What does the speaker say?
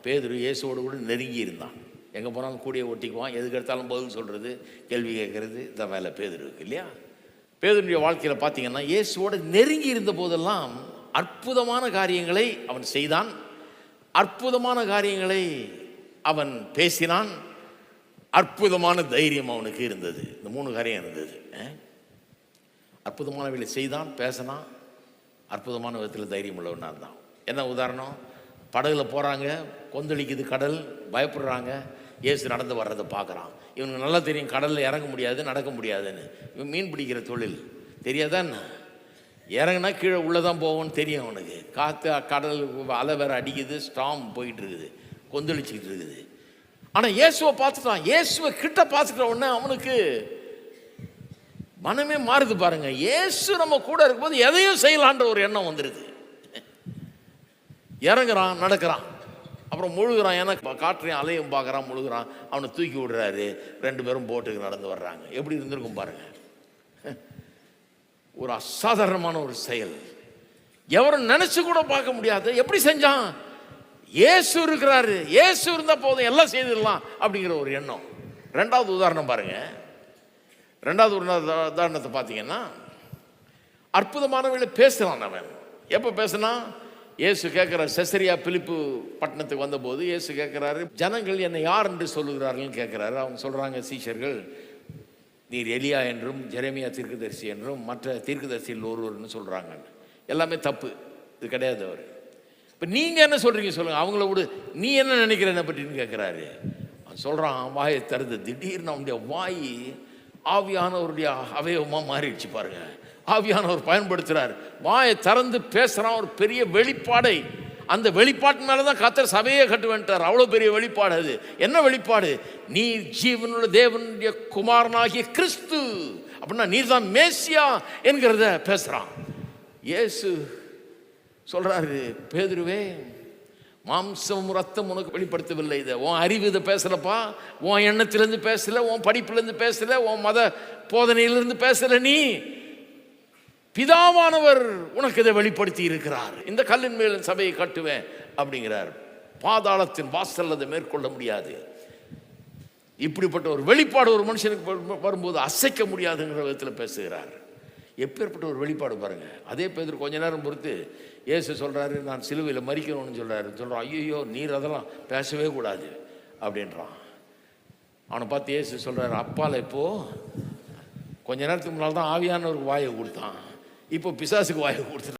பேதுரு இயேசுவோடு கூட நெருங்கி இருந்தான். எங்கே போனாலும் கூடிய ஒட்டிக்குவான், எதுக்கு எடுத்தாலும் பதில் சொல்கிறது, கேள்வி கேட்கறது, இந்த வேலை பேதுருக்கு இல்லையா? பேதுருடைய வாழ்க்கையில் பார்த்தீங்கன்னா இயேசுவோடு நெருங்கி இருந்த போதெல்லாம் அற்புதமான காரியங்களை அவன் செய்தான், அற்புதமான காரியங்களை அவன் பேசினான், அற்புதமான தைரியம் அவனுக்கு இருந்தது. இந்த 3 காரியம் இருந்தது. அற்புதமான வேலை செய்தான், பேசினான், அற்புதமான விதத்தில் தைரியம் உள்ளவனாக இருந்தான். என்ன உதாரணம்? படகுல போகிறாங்க, கொந்தளிக்குது கடல், பயப்படுறாங்க. இயேசு நடந்து வர்றதை பார்க்குறான். இவனுக்கு நல்லா தெரியும் கடலில் இறங்க முடியாது, நடக்க முடியாதுன்னு. இவன் மீன் பிடிக்கிற தொழில் தெரியாதான், இறங்கினா கீழே உள்ளே தான் போவோன்னு தெரியும் அவனுக்கு. காற்று கடல் அலை வேற அடிக்குது, ஸ்டாம் போயிட்டு இருக்குது, கொந்தளிச்சுக்கிட்டு இருக்குது. ஆனால் இயேசுவை பார்த்துட்டான். இயேசுவை கிட்ட பார்த்துட்ட உடனே அவனுக்கு மனமே மாறுது பாருங்க. இயேசு நம்ம கூட இருக்கும்போது எதையும் செய்யலான்ற ஒரு எண்ணம் வந்துடுது. இறங்குறான், நடக்கிறான், அப்புறம் முழுகிறான். ஏன்னா காற்றையும் அலையும் பார்க்குறான், முழுகிறான். அவனை தூக்கி விடுறாரு. 2 பேரும் போட்டுக்கு நடந்து வர்றாங்க. எப்படி இருந்திருக்கும் பாருங்க. ஒரு அசாதாரணமான ஒரு செயல், எவரும் நினைச்சு கூட பார்க்க முடியாது. எப்படி செஞ்சான்? இயேசு இருக்கிறாரு, இயேசு இருந்தா போதும், எல்லாம் செய்திடலாம் அப்படிங்கிற ஒரு எண்ணம். 2வது உதாரணம் பாருங்க. 2வது உதாரணத்தை பார்த்தீங்கன்னா, அற்புதமானவர்களை பேசுகிறான் அவன். எப்போ பேசுனா? இயேசு கேட்குறாரு. செசரியா பிலிப்பு பட்டணத்துக்கு வந்தபோது இயேசு கேட்குறாரு, ஜனங்கள் என்னை யார் என்று சொல்லுகிறார்கள் கேட்குறாரு. அவங்க சொல்கிறாங்க, சீஷர்கள், நீர் எலியா என்றும் ஜெரேமியா தீர்க்கதரிசி என்றும் மற்ற தீர்க்கதரிசியில் ஒருவர்னு சொல்கிறாங்க. எல்லாமே தப்பு, இது கிடையாது. அவர் இப்போ நீங்கள் என்ன சொல்கிறீங்க சொல்லுங்கள், அவங்கள விடு, நீ என்ன நினைக்கிற என்ன பற்றின்னு கேட்குறாரு. அவன் சொல்கிறான், வாயை தருது. திடீர்னு அவனுடைய வாய் ஆவியானவருடைய அவயவமாக மாறிடுச்சு பாருங்க. ஆவியானவர் பயன்படுத்துகிறார். வாயை திறந்து பேசுகிறான். ஒரு பெரிய வெளிப்பாடை, அந்த வெளிப்பாட்டு மேலே தான் கர்த்தர் சபையே கட்டுவேன்ட்டார். அவ்வளோ பெரிய வெளிப்பாடு. அது என்ன வெளிப்பாடு? நீ ஜீவனுள்ள தேவனுடைய குமாரனாகிய கிறிஸ்து, அப்படின்னா நீர் தான் மேசியா என்கிறத பேசுகிறான். இயேசு சொல்கிறாரு, பேதுருவே, மாம்சம் ரத்தம் உனக்கு வெளிப்படுத்தவில்லை, இதை உன் அறிவு இதை பேசலப்பா, உன் எண்ணத்திலேருந்து பேசலை, உன் படிப்புலேருந்து பேசலை, உன் மத போதனையிலிருந்து பேசலை, நீ பிதாவானவர் உனக்கு இதை வெளிப்படுத்தி இருக்கிறார். இந்த கல்லின் மேல் சபையை கட்டுவேன் அப்படிங்கிறார். பாதாளத்தின் வாசல் அதை மேற்கொள்ள முடியாது. இப்படிப்பட்ட ஒரு வெளிப்பாடு ஒரு மனுஷனுக்கு வரும்போது அசைக்க முடியாதுங்கிற விதத்தில் பேசுகிறார். எப்பேற்பட்ட ஒரு வெளிப்பாடு பாருங்க. அதே பேதுரு கொஞ்ச நேரம் பொறுத்து இயேசு சொல்கிறாரு, நான் சிலுவையில் மரிக்கணும்னு சொல்கிறான். ஐயோ, நீர் அதெல்லாம் பேசவே கூடாது அப்படின்றான். அவனை பார்த்து இயேசு சொல்கிறாரு, அப்பால இப்போ கொஞ்ச நேரத்துக்கு முன்னால் தான் ஆவியானவருக்கு வாயை கொடுத்தான், இப்போ பிசாசுக்கு வாயை கொடுத்துட்டான்.